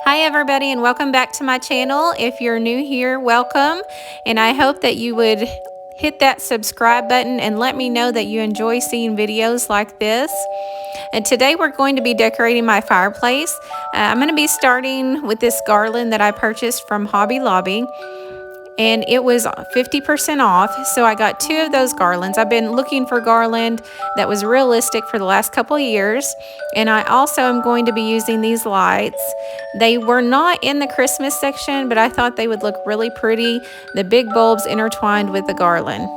Hi everybody, and welcome back to my channel. If you're new here, welcome, and I hope that you would hit that subscribe button and let me know that you enjoy seeing videos like this. And today we're going to be decorating my fireplace. I'm going to be starting with this garland that I purchased from Hobby Lobby, and it was 50% off, so I got 2 of those garlands. I've been looking for garland that was realistic for the last couple of years, and I also am going to be using these lights. They were not in the Christmas section, but I thought they would look really pretty, the big bulbs intertwined with the garland.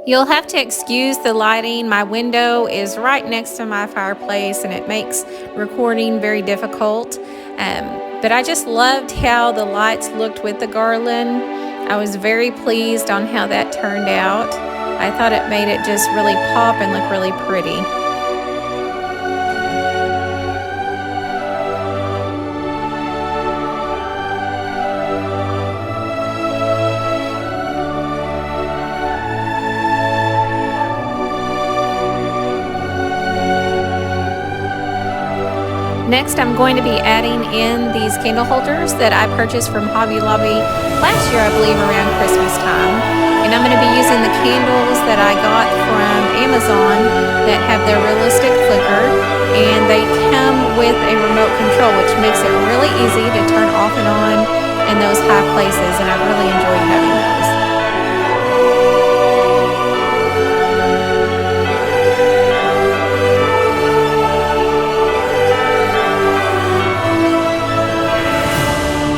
You'll have to excuse the lighting. My window is right next to my fireplace, and it makes recording very difficult. But I just loved how the lights looked with the garland. I was very pleased on how that turned out. I thought it made it just really pop and look really pretty. Next, I'm going to be adding in these candle holders that I purchased from Hobby Lobby last year, I believe, around Christmas time. And I'm going to be using the candles that I got from Amazon that have their realistic flicker, and they come with a remote control, which makes it really easy to turn off and on in those high places, and I really enjoyed having those.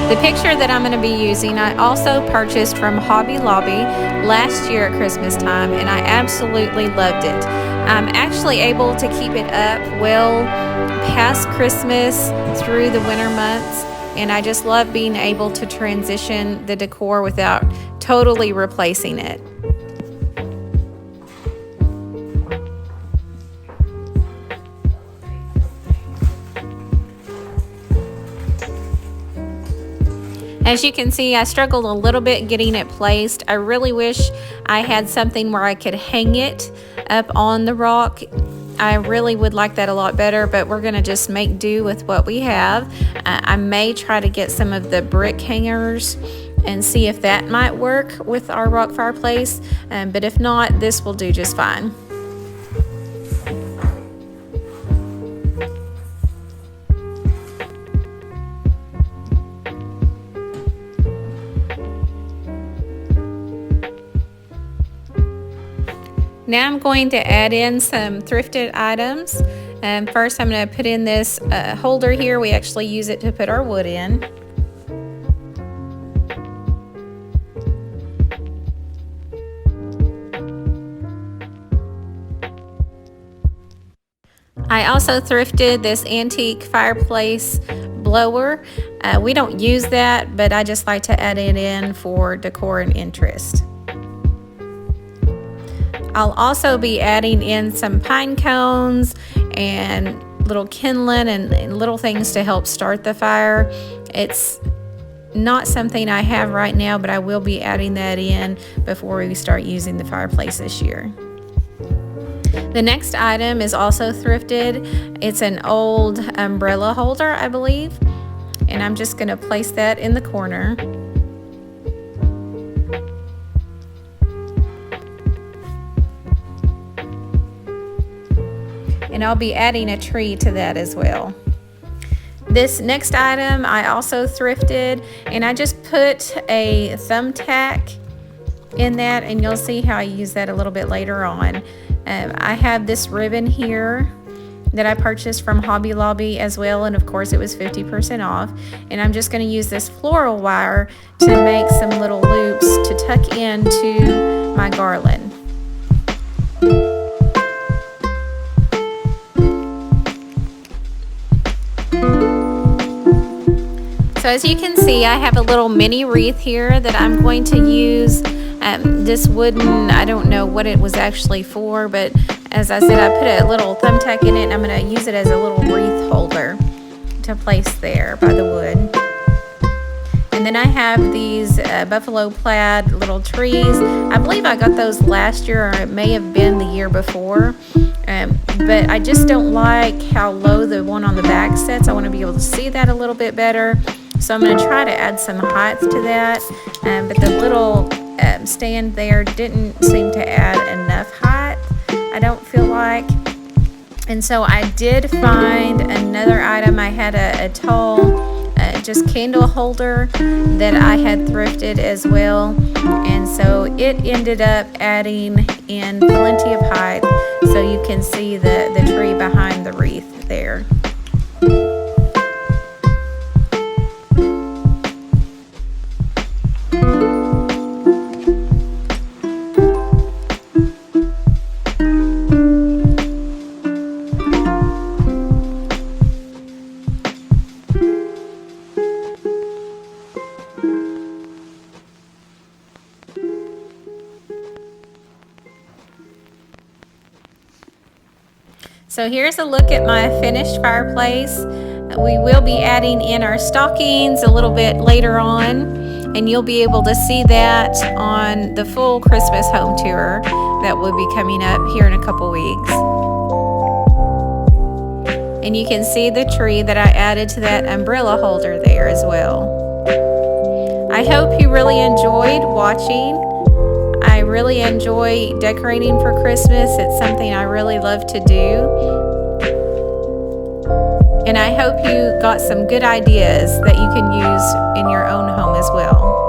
The picture that I'm going to be using, I also purchased from Hobby Lobby last year at Christmas time, and I absolutely loved it. I'm actually able to keep it up well past Christmas through the winter months, and I just love being able to transition the decor without totally replacing it. As you can see, I struggled a little bit getting it placed. I really wish I had something where I could hang it up on the rock. I really would like that a lot better, but we're gonna just make do with what we have. I may try to get some of the brick hangers and see if that might work with our rock fireplace, but if not, this will do just fine. Now I'm going to add in some thrifted items. First, I'm going to put in this holder here. We actually use it to put our wood in. I also thrifted this antique fireplace blower. We don't use that, but I just like to add it in for decor and interest. I'll also be adding in some pine cones and little kindling and little things to help start the fire. It's not something I have right now, but I will be adding that in before we start using the fireplace this year. The next item is also thrifted. It's an old umbrella holder, I believe, and I'm just going to place that in the corner. And I'll be adding a tree to that as well. This next item I also thrifted, and I just put a thumbtack in that, and you'll see how I use that a little bit later on. I have this ribbon here that I purchased from Hobby Lobby as well, and of course it was 50% off. And I'm just going to use this floral wire to make some little loops to tuck into my garland. So as you can see, I have a little mini wreath here that I'm going to use. This wooden, I don't know what it was actually for, but as I said, I put a little thumbtack in it, and I'm going to use it as a little wreath holder to place there by the wood. And And then I have these buffalo plaid little trees. I believe I got those last year, or it may have been the year before. But I just don't like how low the one on the back sits. I want to be able to see that a little bit better. So I'm going to try to add some height to that. But the little stand there didn't seem to add enough height, I don't feel like. And so I did find another item. I had a tall just candle holder that I had thrifted as well, and so it ended up adding in plenty of height, so you can see the tree behind the wreath there. So here's a look at my finished fireplace. We will be adding in our stockings a little bit later on, and you'll be able to see that on the full Christmas home tour that will be coming up here in a couple weeks. And you can see the tree that I added to that umbrella holder there as well. I hope you really enjoyed watching. I really enjoy decorating for Christmas. It's something I really love to do. And I hope you got some good ideas that you can use in your own home as well.